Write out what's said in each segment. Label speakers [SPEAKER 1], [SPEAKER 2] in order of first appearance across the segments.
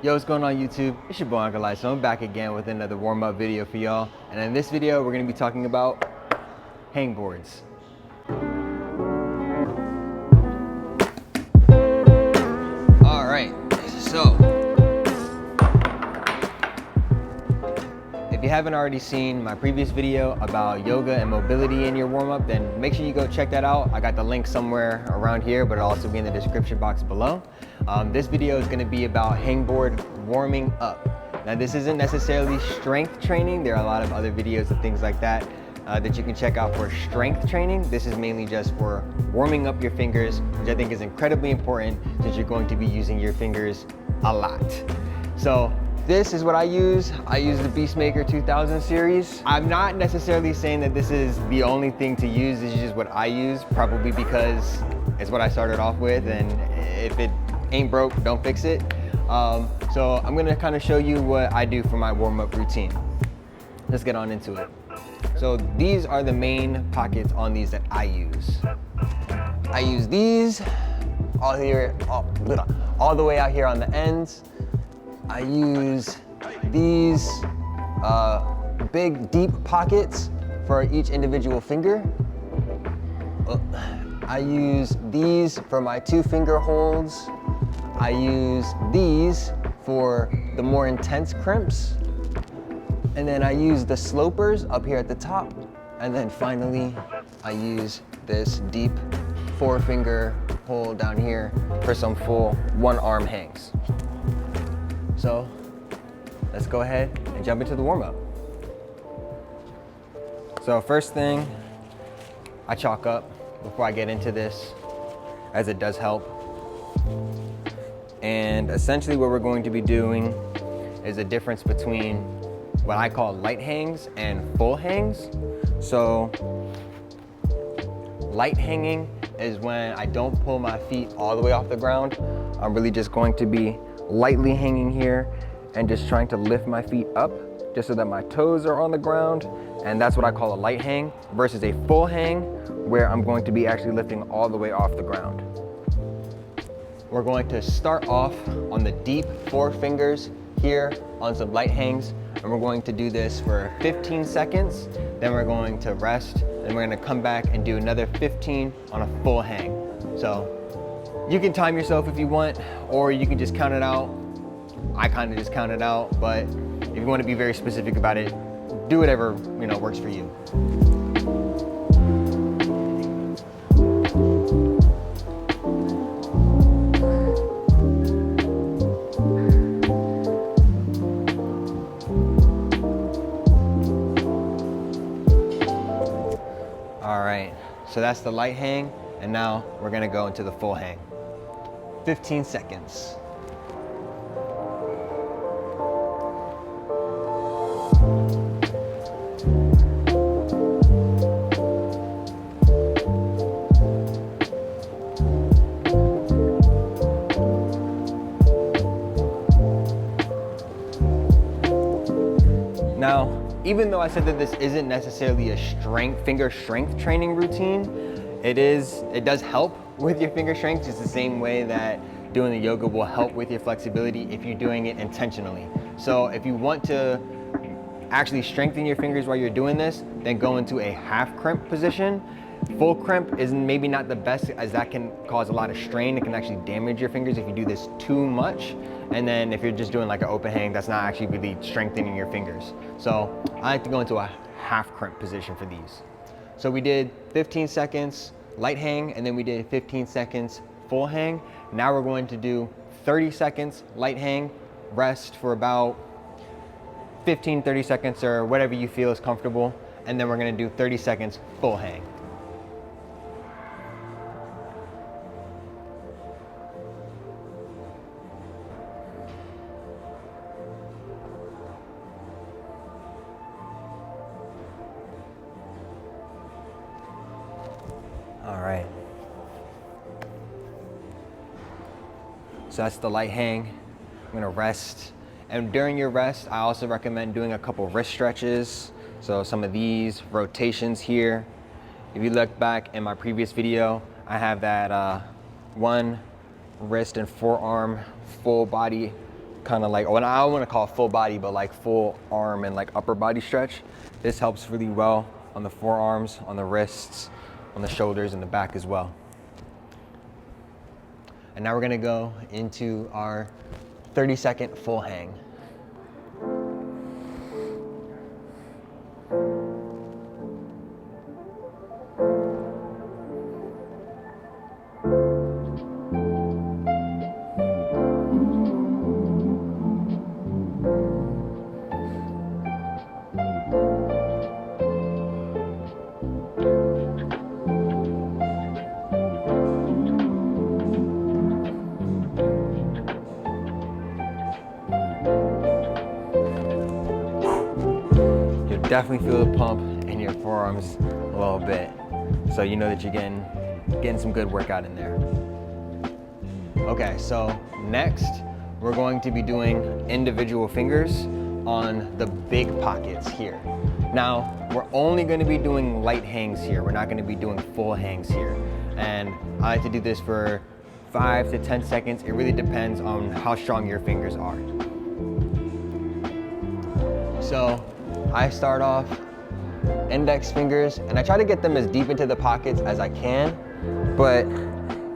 [SPEAKER 1] Yo, what's going on YouTube? It's your boy Uncle Light. So I'm back again with another warm-up video for y'all. And in this video, we're gonna be talking about hangboards. All right, so if you haven't already seen my previous video about yoga and mobility in your warm-up, then make sure you go check that out. I got the link somewhere around here, but it'll also be in the description box below. This video is going to be about hangboard warming up. Now, this isn't necessarily strength training. There are a lot of other videos and things like that that you can check out for strength training. This is mainly just for warming up your fingers, which I think is incredibly important since you're going to be using your fingers a lot. So this is what I use. I use the Beastmaker 2000 series. I'm not necessarily saying that this is the only thing to use. This is just what I use, probably because it's what I started off with, and if it ain't broke, don't fix it. So I'm gonna kind of show you what I do for my warm-up routine. Let's get on into it. So these are the main pockets on these that I use. I use these all the way out here on the ends. I use these big deep pockets for each individual finger. I use these for my 2-finger holds. I use these for the more intense crimps. And then I use the slopers up here at the top. And then finally, I use this deep 4-finger hold down here for some full 1-arm hangs. So let's go ahead and jump into the warm-up. So first thing, I chalk up before I get into this, as it does help. And essentially what we're going to be doing is a difference between what I call light hangs and full hangs. So light hanging is when I don't pull my feet all the way off the ground. I'm really just going to be lightly hanging here and just trying to lift my feet up just so that my toes are on the ground. And that's what I call a light hang, versus a full hang where I'm going to be actually lifting all the way off the ground. We're going to start off on the deep 4 fingers here on some light hangs, and we're going to do this for 15 seconds. Then we're going to rest, and we're going to come back and do another 15 on a full hang. So you can time yourself if you want, or you can just count it out. I kind of just count it out, but if you want to be very specific about it, do whatever works for you. All right, so that's the light hang, and now we're gonna go into the full hang. 15 seconds. Now, even though I said that this isn't necessarily a finger strength training routine, it does help with your finger strength, just the same way that doing the yoga will help with your flexibility if you're doing it intentionally. So if you want to actually strengthen your fingers while you're doing this, then go into a half crimp position. Full crimp is maybe not the best, as that can cause a lot of strain. It can actually damage your fingers if you do this too much. And then if you're just doing like an open hang, that's not actually really strengthening your fingers. So I like to go into a half crimp position for these. So we did 15 seconds light hang, and then we did 15 seconds full hang. Now we're going to do 30 seconds light hang, rest for about 15-30 seconds or whatever you feel is comfortable. And then we're gonna do 30 seconds full hang. All right. So that's the light hang. I'm gonna rest. And during your rest, I also recommend doing a couple wrist stretches. So some of these rotations here. If you look back in my previous video, I have that one wrist and forearm full body kind of like, well, I don't want to call it full body, but like full arm and like upper body stretch. This helps really well on the forearms, on the wrists, on the shoulders, and the back as well. And now we're gonna go into our 30-second full hang. Definitely feel the pump in your forearms a little bit, so you know that you're getting some good workout in there. Okay, so next we're going to be doing individual fingers on the big pockets here. Now we're only going to be doing light hangs here. We're not going to be doing full hangs here, and I like to do this for 5 to 10 seconds. It really depends on how strong your fingers are. So I start off index fingers, and I try to get them as deep into the pockets as I can, but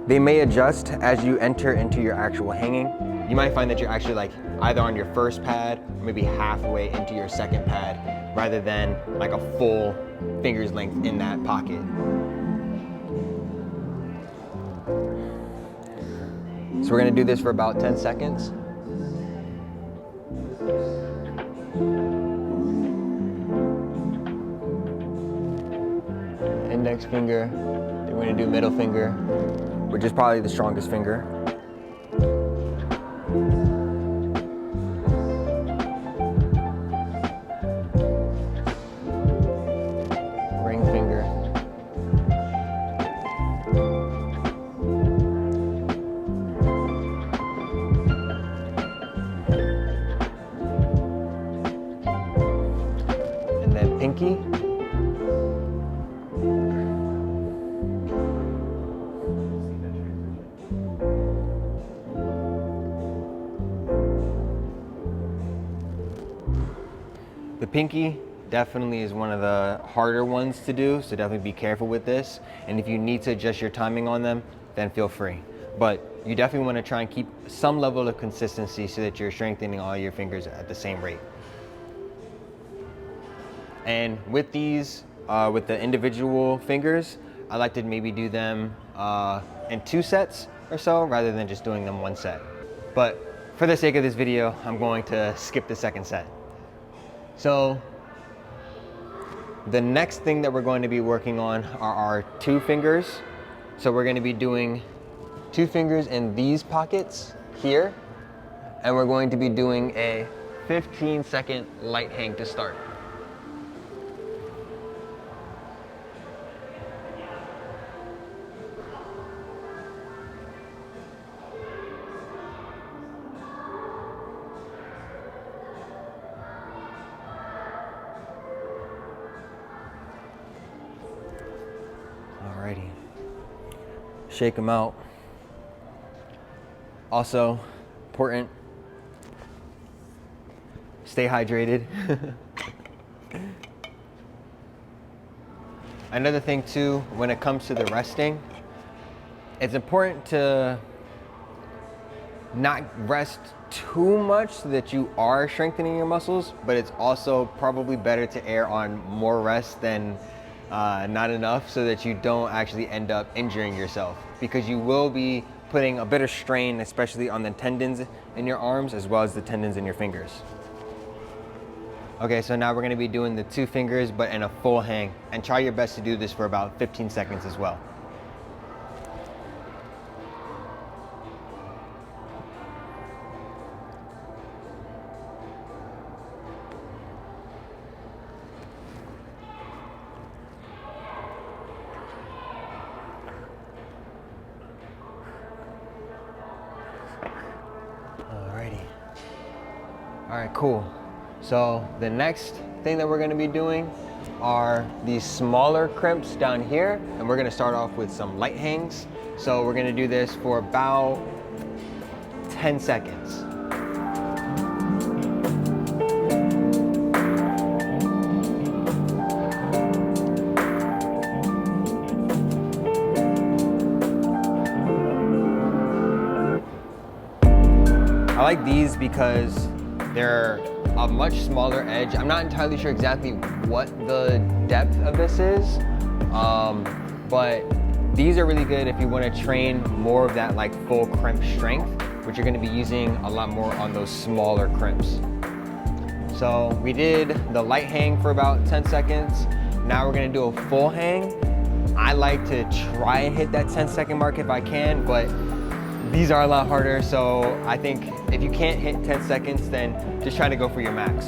[SPEAKER 1] they may adjust as you enter into your actual hanging. You might find that you're actually like either on your first pad, or maybe halfway into your second pad, rather than like a full finger's length in that pocket. So we're gonna do this for about 10 seconds. Index finger, then we're gonna do middle finger, which is probably the strongest finger. Ring finger. And then pinky. The pinky definitely is one of the harder ones to do, so definitely be careful with this. And if you need to adjust your timing on them, then feel free. But you definitely want to try and keep some level of consistency so that you're strengthening all your fingers at the same rate. And with these, with the individual fingers, I like to maybe do them in 2 sets or so, rather than just doing them 1 set. But for the sake of this video, I'm going to skip the second set. So the next thing that we're going to be working on are our 2 fingers. So we're going to be doing 2 fingers in these pockets here, and we're going to be doing a 15-second light hang to start. Alrighty, shake them out. Also, important, stay hydrated. Another thing too, when it comes to the resting, it's important to not rest too much so that you are strengthening your muscles, but it's also probably better to err on more rest than not enough, so that you don't actually end up injuring yourself, because you will be putting a bit of strain, especially on the tendons in your arms as well as the tendons in your fingers. Okay, so now we're going to be doing the 2 fingers but in a full hang, and try your best to do this for about 15 seconds as well. All right, cool. So the next thing that we're gonna be doing are these smaller crimps down here, and we're gonna start off with some light hangs. So we're gonna do this for about 10 seconds. I like these because they're a much smaller edge. I'm not entirely sure exactly what the depth of this is, but these are really good if you want to train more of that like full crimp strength, which you're going to be using a lot more on those smaller crimps. So we did the light hang for about 10 seconds. Now we're going to do a full hang. I like to try and hit that 10-second mark if I can, but these are a lot harder. So I think if you can't hit 10 seconds, then just try to go for your max.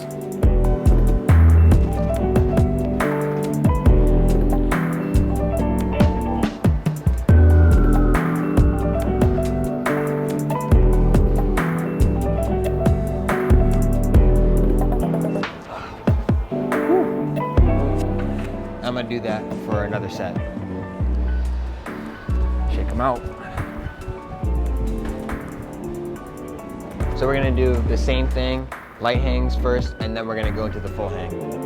[SPEAKER 1] I'm gonna do that for another set. Shake them out. So we're gonna do the same thing, light hangs first, and then we're gonna go into the full hang.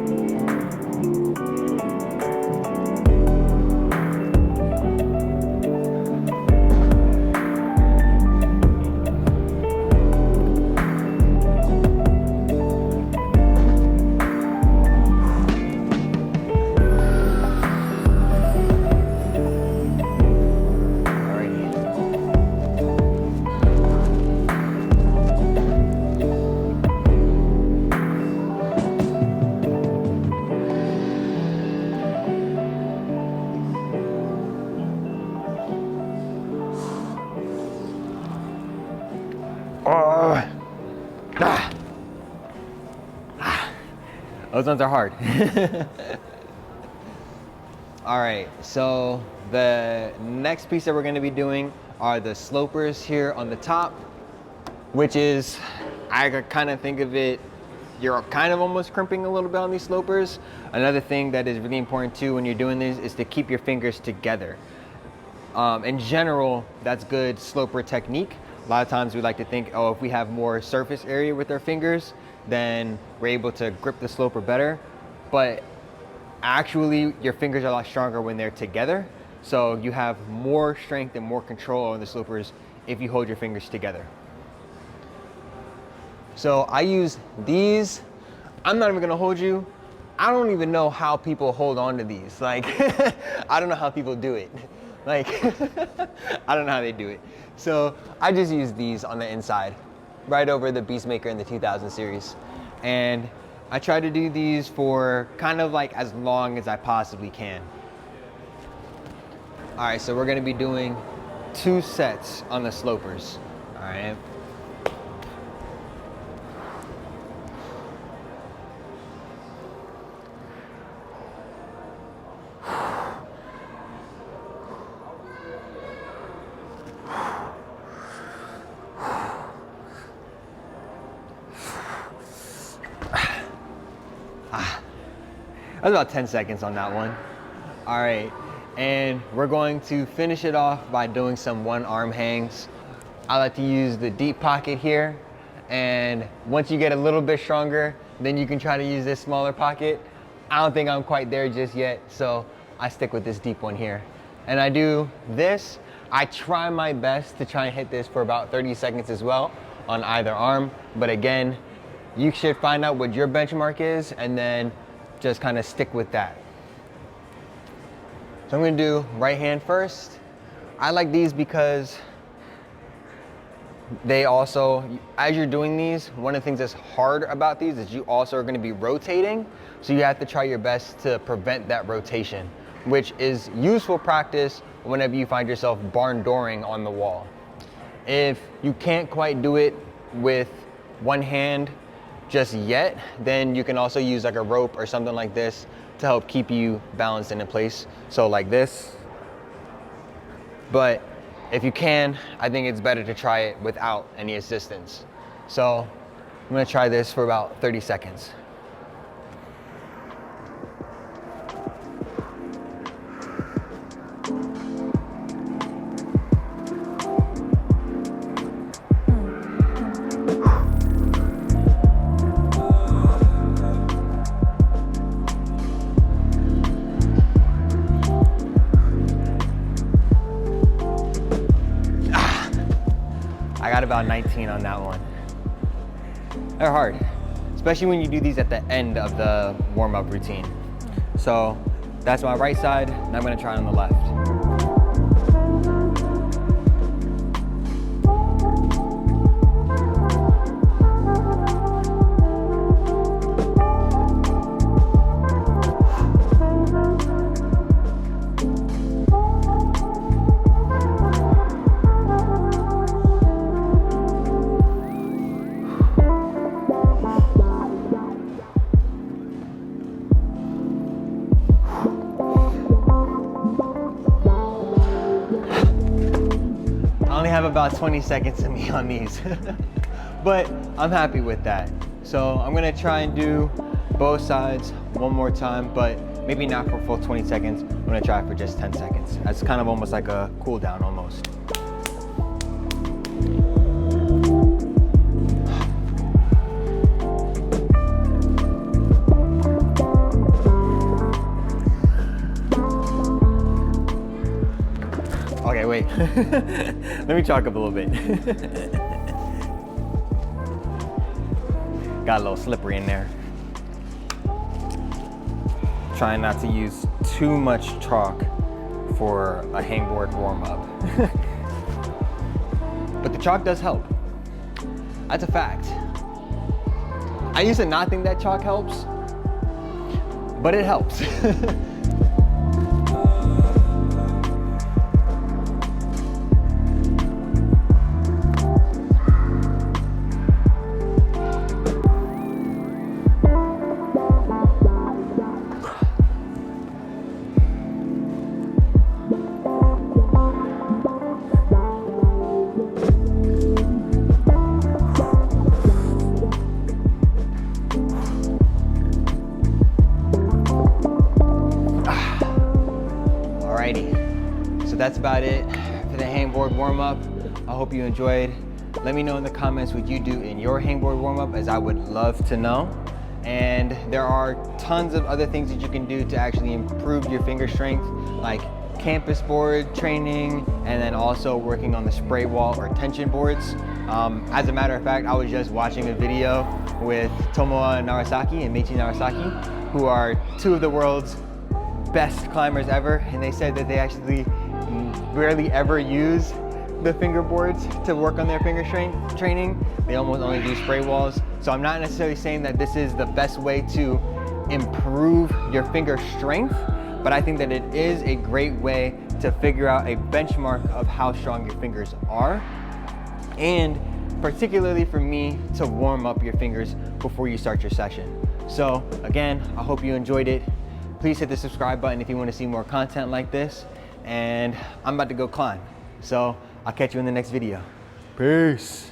[SPEAKER 1] Those ones are hard. All right, so the next piece that we're gonna be doing are the slopers here on the top, which is, I kind of think of it, you're kind of almost crimping a little bit on these slopers. Another thing that is really important too when you're doing this is to keep your fingers together. In general, that's good sloper technique. A lot of times we like to think, oh, if we have more surface area with our fingers, then we're able to grip the sloper better. But actually, your fingers are a lot stronger when they're together. So you have more strength and more control on the slopers if you hold your fingers together. So I use these. I'm not even gonna hold you. I don't even know how people hold on to these. Like, I don't know how people do it. Like, I don't know how they do it. So I just use these on the inside, right over the Beastmaker in the 2000 series. And I try to do these for kind of like as long as I possibly can. All right, so we're gonna be doing 2 sets on the slopers, all right? That was about 10 seconds on that one. All right, and we're going to finish it off by doing some one arm hangs. I like to use the deep pocket here, and once you get a little bit stronger, then you can try to use this smaller pocket. I don't think I'm quite there just yet, so I stick with this deep one here. And I do this. I try my best to try and hit this for about 30 seconds as well on either arm, but again, you should find out what your benchmark is and then just kind of stick with that. So I'm gonna do right hand first. I like these because they also, as you're doing these, one of the things that's hard about these is you also are gonna be rotating. So you have to try your best to prevent that rotation, which is useful practice whenever you find yourself barn dooring on the wall. If you can't quite do it with one hand just yet, then you can also use like a rope or something like this to help keep you balanced and in place. So like this. But if you can, I think it's better to try it without any assistance. So I'm gonna try this for about 30 seconds. I got about 19 on that one. They're hard, especially when you do these at the end of the warm-up routine. So that's my right side, and I'm gonna try on the left. I only have about 20 seconds of me on these, but I'm happy with that. So I'm gonna try and do both sides one more time, but maybe not for full 20 seconds. I'm gonna try for just 10 seconds. That's kind of almost like a cool down almost. Okay, wait. Let me chalk up a little bit. Got a little slippery in there. Trying not to use too much chalk for a hangboard warm-up. But the chalk does help. That's a fact. I used to not think that chalk helps, but it helps. So that's about it for the hangboard warm-up. I hope you enjoyed. Let me know in the comments what you do in your hangboard warm-up, as I would love to know. And there are tons of other things that you can do to actually improve your finger strength, like campus board training, and then also working on the spray wall or tension boards. As a matter of fact, I was just watching a video with Tomoa Narasaki and Meichi Narasaki, who are two of the world's best climbers ever, and they said that they actually rarely ever use the fingerboards to work on their finger strength training. They almost only do spray walls. So I'm not necessarily saying that this is the best way to improve your finger strength, but I think that it is a great way to figure out a benchmark of how strong your fingers are, and particularly for me, to warm up your fingers before you start your session. So again, I hope you enjoyed it. Please hit the subscribe button if you want to see more content like this. And I'm about to go climb. So I'll catch you in the next video. Peace.